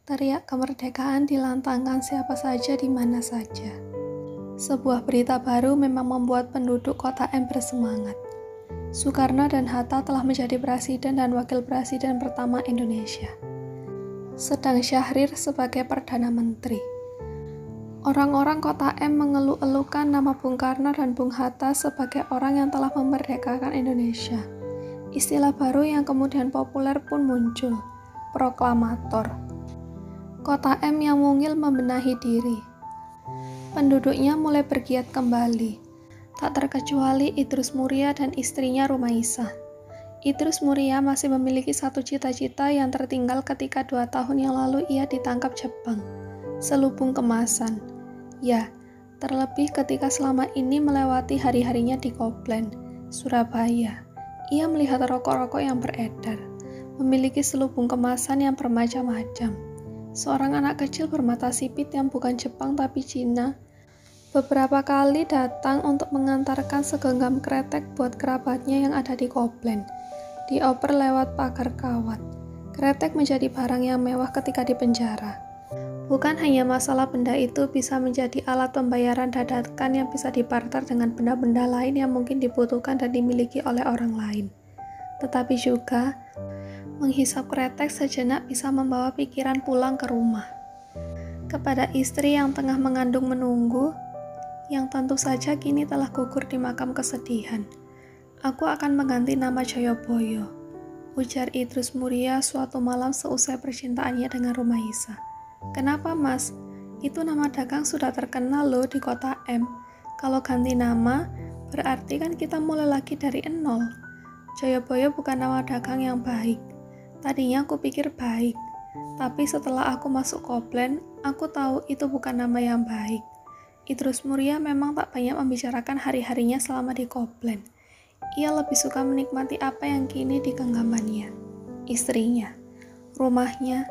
Teriak kemerdekaan dilantangkan siapa saja di mana saja. Sebuah berita baru memang membuat penduduk kota M bersemangat. Soekarno dan Hatta telah menjadi presiden dan wakil presiden pertama Indonesia. Sedang Syahrir sebagai Perdana Menteri. Orang-orang kota M mengeluh-elukan nama Bung Karno dan Bung Hatta sebagai orang yang telah memerdekakan Indonesia. Istilah baru yang kemudian populer pun muncul, proklamator. Kota M yang mungil membenahi diri. Penduduknya mulai bergiat kembali, tak terkecuali Idrus Muria dan istrinya Rumaisa. Idrus Muria masih memiliki satu cita-cita yang tertinggal ketika 2 tahun yang lalu ia ditangkap Jepang, selubung kemasan. Ya, terlebih ketika selama ini melewati hari-harinya di Koblen, Surabaya. Ia melihat rokok-rokok yang beredar, memiliki selubung kemasan yang bermacam-macam. Seorang anak kecil bermata sipit yang bukan Jepang tapi Cina, beberapa kali datang untuk mengantarkan segenggam kretek buat kerabatnya yang ada di Koblen. Dioper lewat pagar kawat. Kretek menjadi barang yang mewah ketika di penjara. Bukan hanya masalah benda itu bisa menjadi alat pembayaran dadakan yang bisa dibarter dengan benda-benda lain yang mungkin dibutuhkan dan dimiliki oleh orang lain. Tetapi juga, menghisap kretek sejenak bisa membawa pikiran pulang ke rumah. Kepada istri yang tengah mengandung menunggu, yang tentu saja kini telah gugur di makam kesedihan. Aku akan mengganti nama Joyoboyo, ujar Idrus Muria suatu malam seusai percintaannya dengan Rumaisa. Kenapa mas? Itu nama dagang sudah terkenal loh di kota M. Kalau ganti nama, berarti kan kita mulai lagi dari nol. Joyoboyo bukan nama dagang yang baik. Tadinya aku pikir baik, tapi setelah aku masuk Koblen, aku tahu itu bukan nama yang baik. Idrus Muria memang tak banyak membicarakan hari-harinya selama di Koblen. Ia lebih suka menikmati apa yang kini digenggamannya. Istrinya, rumahnya,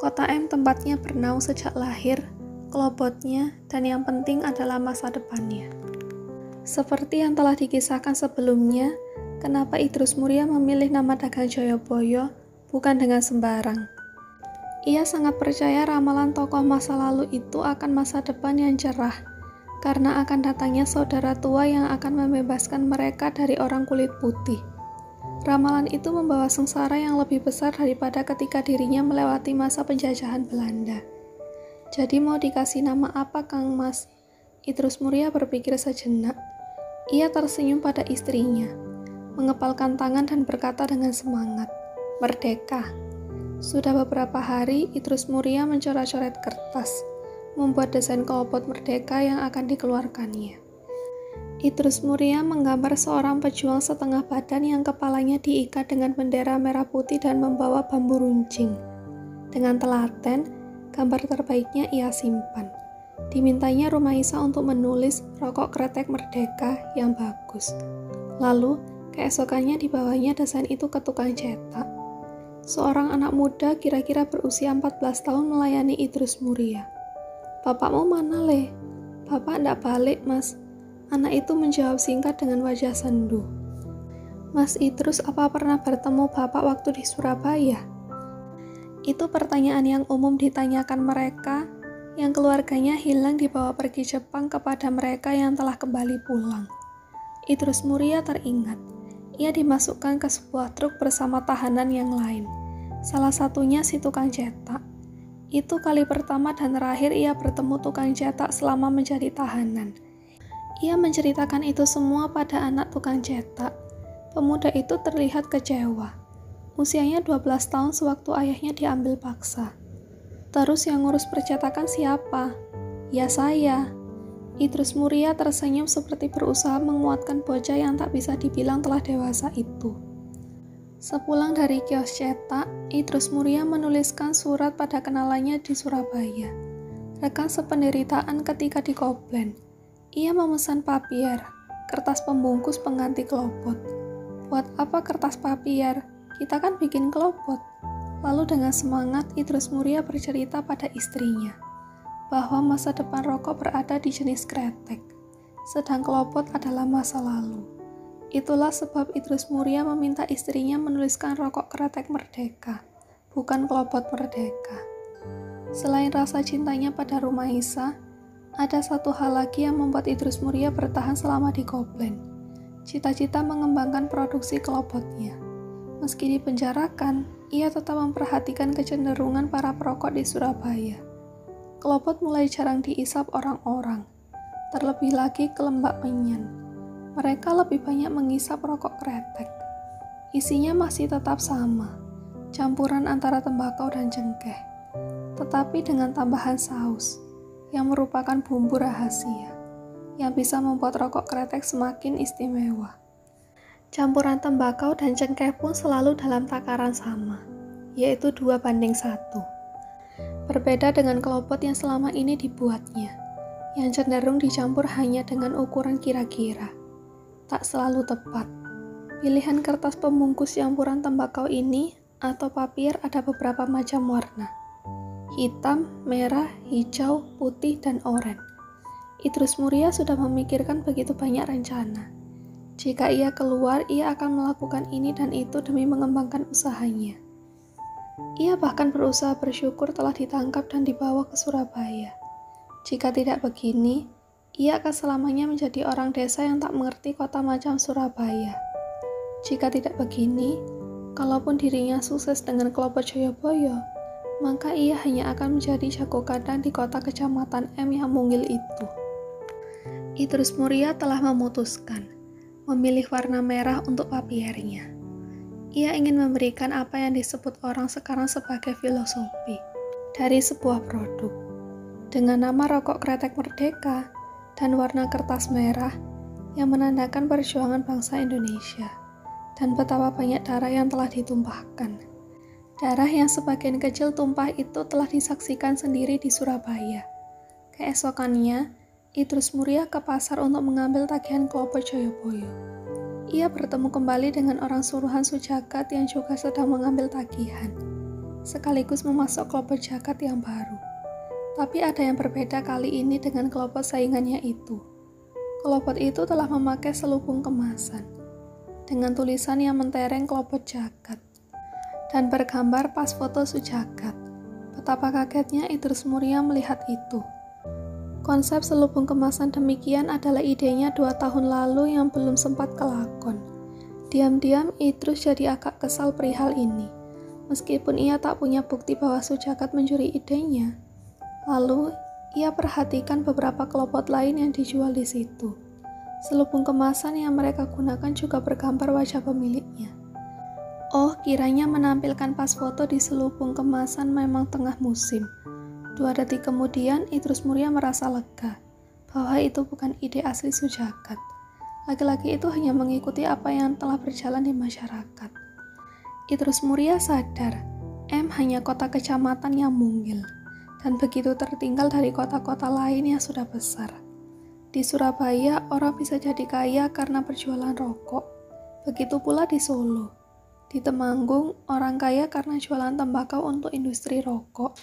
kota M tempatnya bernaung sejak lahir, kelobotnya, dan yang penting adalah masa depannya. Seperti yang telah dikisahkan sebelumnya, kenapa Idrus Muria memilih nama dagang Joyoboyo bukan dengan sembarang. Ia sangat percaya ramalan tokoh masa lalu itu akan masa depan yang cerah, karena akan datangnya saudara tua yang akan membebaskan mereka dari orang kulit putih. Ramalan itu membawa sengsara yang lebih besar daripada ketika dirinya melewati masa penjajahan Belanda. Jadi mau dikasih nama apa Kang Mas? Idrus Muria berpikir sejenak. Ia tersenyum pada istrinya, mengepalkan tangan dan berkata dengan semangat, "Merdeka." Sudah beberapa hari Idrus Muria mencoret-coret kertas, membuat desain kelopot merdeka yang akan dikeluarkannya. Idrus Muria menggambar seorang pejuang setengah badan yang kepalanya diikat dengan bendera merah putih dan membawa bambu runcing. Dengan telaten, gambar terbaiknya ia simpan. Dimintanya Rumaisa untuk menulis rokok kretek merdeka yang bagus. Lalu, keesokannya dibawanya desain itu ke tukang cetak. Seorang anak muda kira-kira berusia 14 tahun melayani Idrus Muria. "Bapakmu mana, Le?" "Bapak ndak balik, Mas." Anak itu menjawab singkat dengan wajah sendu. "Mas Idrus apa pernah bertemu Bapak waktu di Surabaya?" Itu pertanyaan yang umum ditanyakan mereka yang keluarganya hilang dibawa pergi Jepang kepada mereka yang telah kembali pulang. Idrus Muria teringat. Ia dimasukkan ke sebuah truk bersama tahanan yang lain. Salah satunya si tukang cetak. Itu kali pertama dan terakhir ia bertemu tukang cetak selama menjadi tahanan. Ia menceritakan itu semua pada anak tukang cetak. Pemuda itu terlihat kecewa. Usianya 12 tahun sewaktu ayahnya diambil paksa. "Terus yang ngurus percetakan siapa?" "Ya saya." Idrus Muria tersenyum seperti berusaha menguatkan bocah yang tak bisa dibilang telah dewasa itu. Sepulang dari kios cetak, Idrus Muria menuliskan surat pada kenalannya di Surabaya. Rekan sependeritaan ketika di Koblen. Ia memesan papier, kertas pembungkus pengganti kelopot. "Buat apa kertas papier? Kita kan bikin kelopot." Lalu dengan semangat Idrus Muria bercerita pada istrinya bahwa masa depan rokok berada di jenis kretek, sedang kelopot adalah masa lalu. Itulah sebab Idrus Muria meminta istrinya menuliskan rokok kretek merdeka, bukan kelopot merdeka. Selain rasa cintanya pada Rumaisa, ada satu hal lagi yang membuat Idrus Muria bertahan selama di Koblen. Cita-cita mengembangkan produksi kelopotnya. Meski dipenjarakan, ia tetap memperhatikan kecenderungan para perokok di Surabaya. Kelopot mulai jarang diisap orang-orang, terlebih lagi kelembak menyan. Mereka lebih banyak mengisap rokok kretek. Isinya masih tetap sama, campuran antara tembakau dan cengkeh, tetapi dengan tambahan saus, yang merupakan bumbu rahasia, yang bisa membuat rokok kretek semakin istimewa. Campuran tembakau dan cengkeh pun selalu dalam takaran sama, yaitu 2:1. Berbeda dengan kelopot yang selama ini dibuatnya, yang cenderung dicampur hanya dengan ukuran kira-kira. Tak selalu tepat. Pilihan kertas pembungkus campuran tembakau ini atau papir ada beberapa macam warna. Hitam, merah, hijau, putih, dan oranye. Idrus Muria sudah memikirkan begitu banyak rencana. Jika ia keluar, ia akan melakukan ini dan itu demi mengembangkan usahanya. Ia bahkan berusaha bersyukur telah ditangkap dan dibawa ke Surabaya. Jika tidak begini, ia akan selamanya menjadi orang desa yang tak mengerti kota macam Surabaya. Jika tidak begini, kalaupun dirinya sukses dengan kelopot Joyoboyo, maka ia hanya akan menjadi jago kandang di kota kecamatan M yang mungil itu. Idrus Muria telah memutuskan memilih warna merah untuk papiernya. Ia ingin memberikan apa yang disebut orang sekarang sebagai filosofi dari sebuah produk. Dengan nama rokok kretek merdeka dan warna kertas merah yang menandakan perjuangan bangsa Indonesia dan betapa banyak darah yang telah ditumpahkan. Darah yang sebagian kecil tumpah itu telah disaksikan sendiri di Surabaya. Keesokannya, Idrus Muria ke pasar untuk mengambil tagihan kelopot Joyoboyo. Ia bertemu kembali dengan orang suruhan Sujagat yang juga sedang mengambil tagihan, sekaligus memasok kelopot Jagat yang baru. Tapi ada yang berbeda kali ini dengan kelopot saingannya itu. Kelopot itu telah memakai selubung kemasan, dengan tulisan yang mentereng kelopot Jagat, dan bergambar pas foto Sujagat. Betapa kagetnya Idrus Muria melihat itu. Konsep selubung kemasan demikian adalah idenya 2 tahun lalu yang belum sempat kelakon. Diam-diam Idrus jadi agak kesal perihal ini, meskipun ia tak punya bukti bahwa Sujagat mencuri idenya. Lalu, ia perhatikan beberapa kelopot lain yang dijual di situ. Selubung kemasan yang mereka gunakan juga bergambar wajah pemiliknya. Oh, kiranya menampilkan pas foto di selubung kemasan memang tengah musim. 2 detik kemudian, Idrus Muria merasa lega bahwa itu bukan ide asli Sujagat. Laki-laki itu hanya mengikuti apa yang telah berjalan di masyarakat. Idrus Muria sadar, M hanya kota kecamatan yang mungil, dan begitu tertinggal dari kota-kota lain yang sudah besar. Di Surabaya, orang bisa jadi kaya karena berjualan rokok. Begitu pula di Solo. Di Temanggung, orang kaya karena jualan tembakau untuk industri rokok.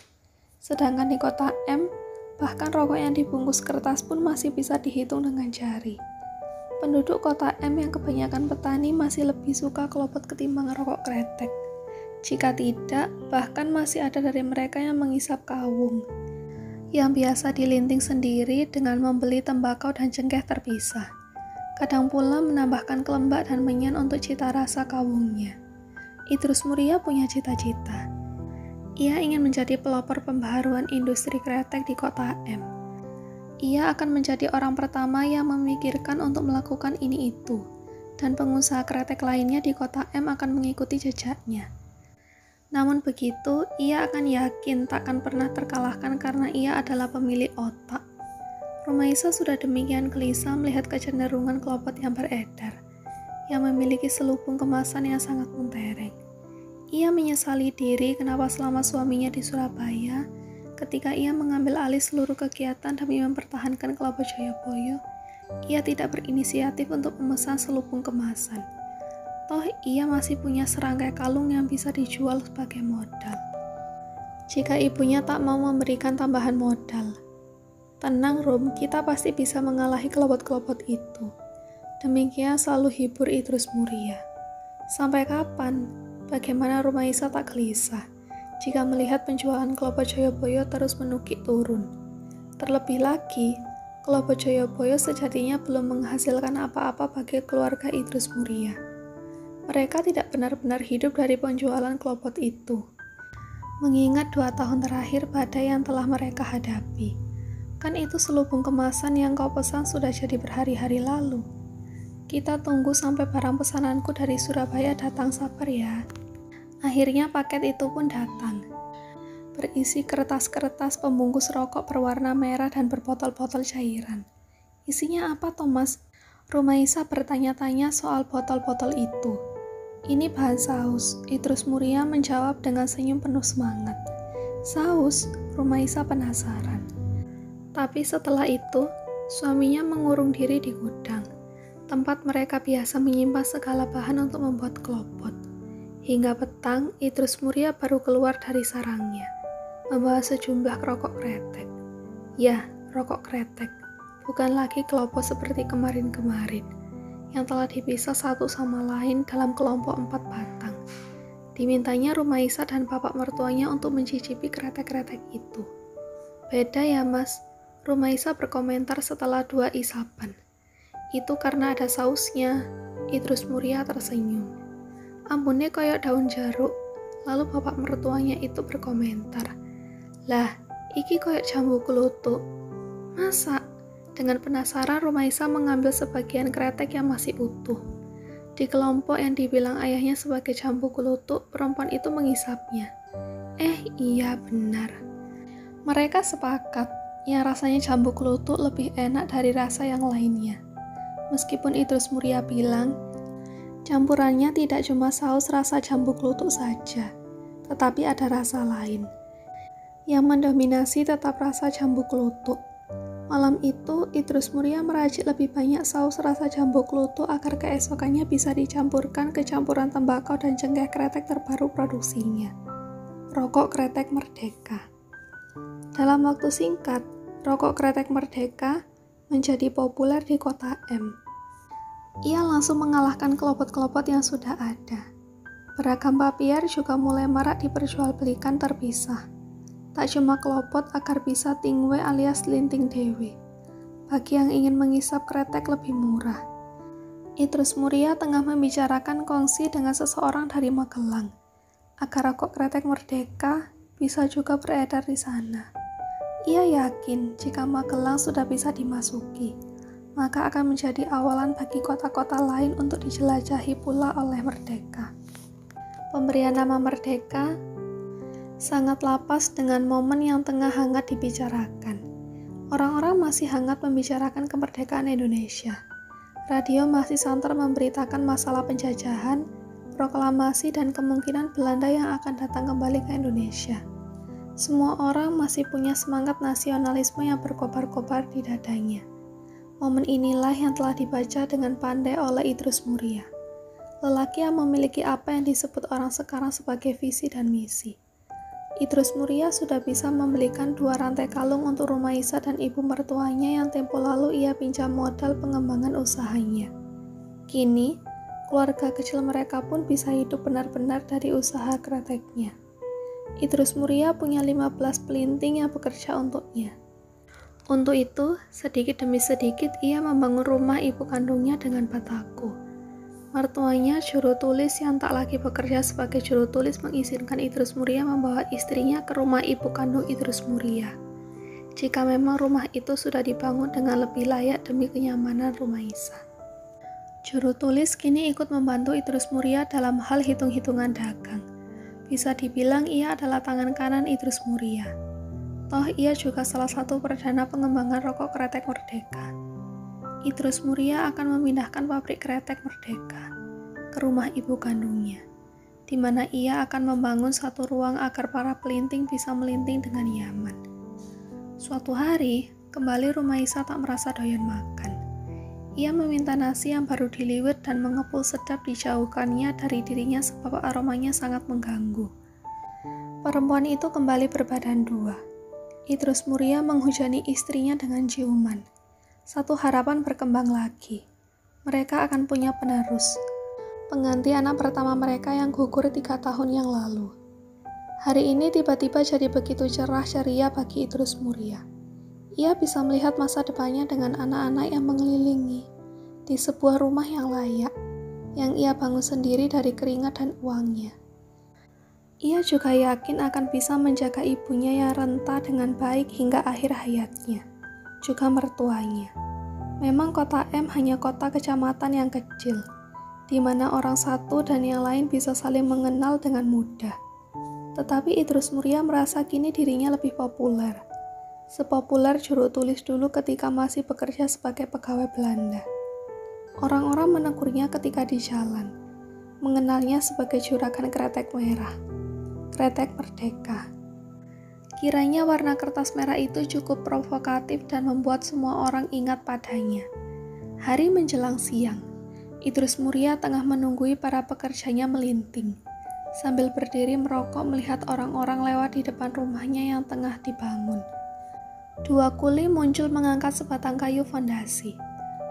Sedangkan di kota M, bahkan rokok yang dibungkus kertas pun masih bisa dihitung dengan jari. Penduduk kota M yang kebanyakan petani masih lebih suka kelopot ketimbang rokok kretek. Jika tidak, bahkan masih ada dari mereka yang mengisap kawung, yang biasa dilinting sendiri dengan membeli tembakau dan cengkeh terpisah. Kadang pula menambahkan kelembak dan menyan untuk cita rasa kawungnya. Idrus Muria punya cita-cita. Ia ingin menjadi pelopor pembaharuan industri kretek di kota M. Ia akan menjadi orang pertama yang memikirkan untuk melakukan ini itu, dan pengusaha kretek lainnya di kota M akan mengikuti jejaknya. Namun begitu, ia akan yakin takkan pernah terkalahkan karena ia adalah pemilik otak. Rumaisa sudah demikian gelisah melihat kecenderungan kelopot yang beredar, yang memiliki selubung kemasan yang sangat mentereng. Ia menyesali diri kenapa selama suaminya di Surabaya, ketika ia mengambil alih seluruh kegiatan demi mempertahankan kelopot Joyoboyo, ia tidak berinisiatif untuk memesan selubung kemasan. Toh ia masih punya serangkai kalung yang bisa dijual sebagai modal. Jika ibunya tak mau memberikan tambahan modal, tenang Rum, kita pasti bisa mengalahi kelopot-kelopot itu. Demikian selalu hibur Idrus Muria. Sampai kapan? Bagaimana Rumaisa tak gelisah? jika melihat penjualan Klopo Joyoboyo terus menukik turun. Terlebih lagi, Klopo Joyoboyo sejatinya belum menghasilkan apa-apa bagi keluarga Idrus Muria. Mereka tidak benar-benar hidup dari penjualan klopot itu. Mengingat 2 tahun terakhir badai yang telah mereka hadapi. Kan itu selubung kemasan yang kau pesan sudah jadi berhari-hari lalu. Kita tunggu sampai barang pesananku dari Surabaya datang, sabar ya. Akhirnya paket itu pun datang. Berisi kertas-kertas pembungkus rokok berwarna merah dan berbotol-botol cairan. Isinya apa, Thomas? Rumaisa bertanya-tanya soal botol-botol itu. Ini bahan saus, Idrus Muria menjawab dengan senyum penuh semangat. Saus? Rumaisa penasaran. Tapi setelah itu, suaminya mengurung diri di gudang, tempat mereka biasa menyimpan segala bahan untuk membuat klopot. Hingga petang, Idrus Muria baru keluar dari sarangnya, membawa sejumlah rokok kretek. Ya, rokok kretek, bukan lagi klopot seperti kemarin-kemarin, yang telah dipisah satu sama lain dalam kelompok 4 batang. Dimintanya Rumaisa dan bapak mertuanya untuk mencicipi kretek-kretek itu. Beda ya mas, Rumaisa berkomentar setelah 2 isapan. Itu karena ada sausnya, Idrus Muria tersenyum. Ambune koyok daun jeruk. Lalu bapak mertuanya itu berkomentar, lah, iki koyok jambu kluthuk. Masa? Dengan penasaran Rumaisa mengambil sebagian kretek yang masih utuh. Di kelompok yang dibilang ayahnya sebagai jambu kluthuk, perempuan itu mengisapnya. Iya benar. Mereka sepakat, yang rasanya jambu kluthuk lebih enak dari rasa yang lainnya. Meskipun Idrus Muria bilang, campurannya tidak cuma saus rasa jambu kluthuk saja, tetapi ada rasa lain. Yang mendominasi tetap rasa jambu kluthuk. Malam itu, Idrus Muria meracik lebih banyak saus rasa jambu kluthuk agar keesokannya bisa dicampurkan ke campuran tembakau dan cengkeh kretek terbaru produksinya. Rokok kretek Merdeka. Dalam waktu singkat, rokok kretek Merdeka menjadi populer di kota M. Ia langsung mengalahkan klopot-klopot yang sudah ada. Beragam papier juga mulai marak diperjualbelikan terpisah. Tak cuma klopot agar bisa tingwe alias linting dewe. Bagi yang ingin mengisap kretek lebih murah. Idrus Muria tengah membicarakan kongsi dengan seseorang dari Magelang, agar rokok kretek Merdeka bisa juga beredar di sana. Ia yakin jika Magelang sudah bisa dimasuki, maka akan menjadi awalan bagi kota-kota lain untuk dijelajahi pula oleh Merdeka. Pemberian nama Merdeka sangat lapas dengan momen yang tengah hangat dibicarakan. Orang-orang masih hangat membicarakan kemerdekaan Indonesia. Radio masih santer memberitakan masalah penjajahan, proklamasi, dan kemungkinan Belanda yang akan datang kembali ke Indonesia. Semua orang masih punya semangat nasionalisme yang berkobar-kobar di dadanya. Momen inilah yang telah dibaca dengan pandai oleh Idrus Muria. Lelaki yang memiliki apa yang disebut orang sekarang sebagai visi dan misi. Idrus Muria sudah bisa membelikan 2 rantai kalung untuk Rumaisa dan ibu mertuanya yang tempo lalu ia pinjam modal pengembangan usahanya. Kini, keluarga kecil mereka pun bisa hidup benar-benar dari usaha kreteknya. Idrus Muria punya 15 pelinting yang bekerja untuknya. Untuk itu, sedikit demi sedikit ia membangun rumah ibu kandungnya dengan bataku. Mertuanya, juru tulis yang tak lagi bekerja sebagai juru tulis, mengizinkan Idrus Muria membawa istrinya ke rumah ibu kandung Idrus Muria. Jika memang rumah itu sudah dibangun dengan lebih layak demi kenyamanan Rumaisa. Juru tulis kini ikut membantu Idrus Muria dalam hal hitung-hitungan dagang. Bisa dibilang ia adalah tangan kanan Idrus Muria. Toh ia juga salah satu perdana pengembangan rokok kretek Merdeka. Idrus Muria akan memindahkan pabrik kretek Merdeka ke rumah ibu kandungnya, di mana ia akan membangun satu ruang agar para pelinting bisa melinting dengan nyaman. Suatu hari, kembali Rumaisa tak merasa doyan makan. Ia meminta nasi yang baru diliwet dan mengepul sedap dijauhkannya dari dirinya sebab aromanya sangat mengganggu. Perempuan itu kembali berbadan 2. Idrus Muria menghujani istrinya dengan ciuman. Satu harapan berkembang lagi. Mereka akan punya penerus. Pengganti anak pertama mereka yang gugur 3 tahun yang lalu. Hari ini tiba-tiba jadi begitu cerah ceria bagi Idrus Mulia. Ia bisa melihat masa depannya dengan anak-anak yang mengelilingi di sebuah rumah yang layak, yang ia bangun sendiri dari keringat dan uangnya. Ia juga yakin akan bisa menjaga ibunya yang renta dengan baik hingga akhir hayatnya, juga mertuanya. Memang kota M hanya kota kecamatan yang kecil, di mana orang satu dan yang lain bisa saling mengenal dengan mudah. Tetapi Idrus Mulia merasa kini dirinya lebih populer. Sepopuler juru tulis dulu ketika masih bekerja sebagai pegawai Belanda. Orang-orang menegurnya ketika di jalan, mengenalnya sebagai juragan kretek merah, kretek merdeka. Kiranya warna kertas merah itu cukup provokatif dan membuat semua orang ingat padanya. Hari menjelang siang, Idrus Mulia tengah menunggui para pekerjanya melinting, sambil berdiri merokok melihat orang-orang lewat di depan rumahnya yang tengah dibangun. Dua kuli muncul mengangkat sebatang kayu fondasi.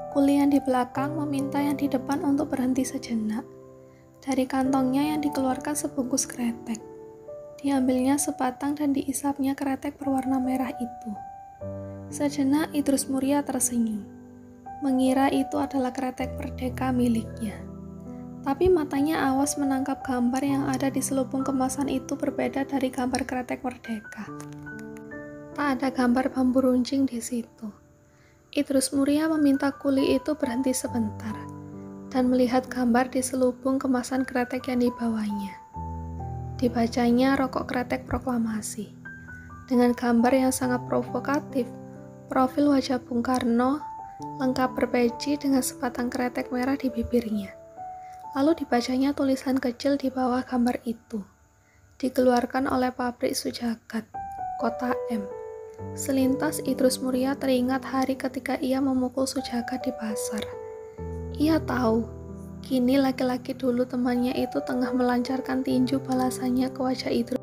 Kuli yang di belakang meminta yang di depan untuk berhenti sejenak. Dari kantongnya yang dikeluarkan sebungkus kretek. Diambilnya sebatang dan diisapnya kretek berwarna merah itu. Sejenak Idrus Mulia tersenyum, mengira itu adalah kretek merdeka miliknya. Tapi matanya awas menangkap gambar yang ada di selubung kemasan itu berbeda dari gambar kretek merdeka. Tak ada gambar bambu runcing di situ. Idrus Mulia meminta kuli itu berhenti sebentar dan melihat gambar di selubung kemasan kretek yang dibawanya. Dibacanya rokok kretek proklamasi. Dengan gambar yang sangat provokatif, profil wajah Bung Karno lengkap berpeci dengan sebatang kretek merah di bibirnya. Lalu dibacanya tulisan kecil di bawah gambar itu. Dikeluarkan oleh pabrik Sujagat, kota M. Selintas Idrus Mulia teringat hari ketika ia memukul Sujagat di pasar. Ia tahu, kini laki-laki dulu temannya itu tengah melancarkan tinju balasannya ke wajah Idrus.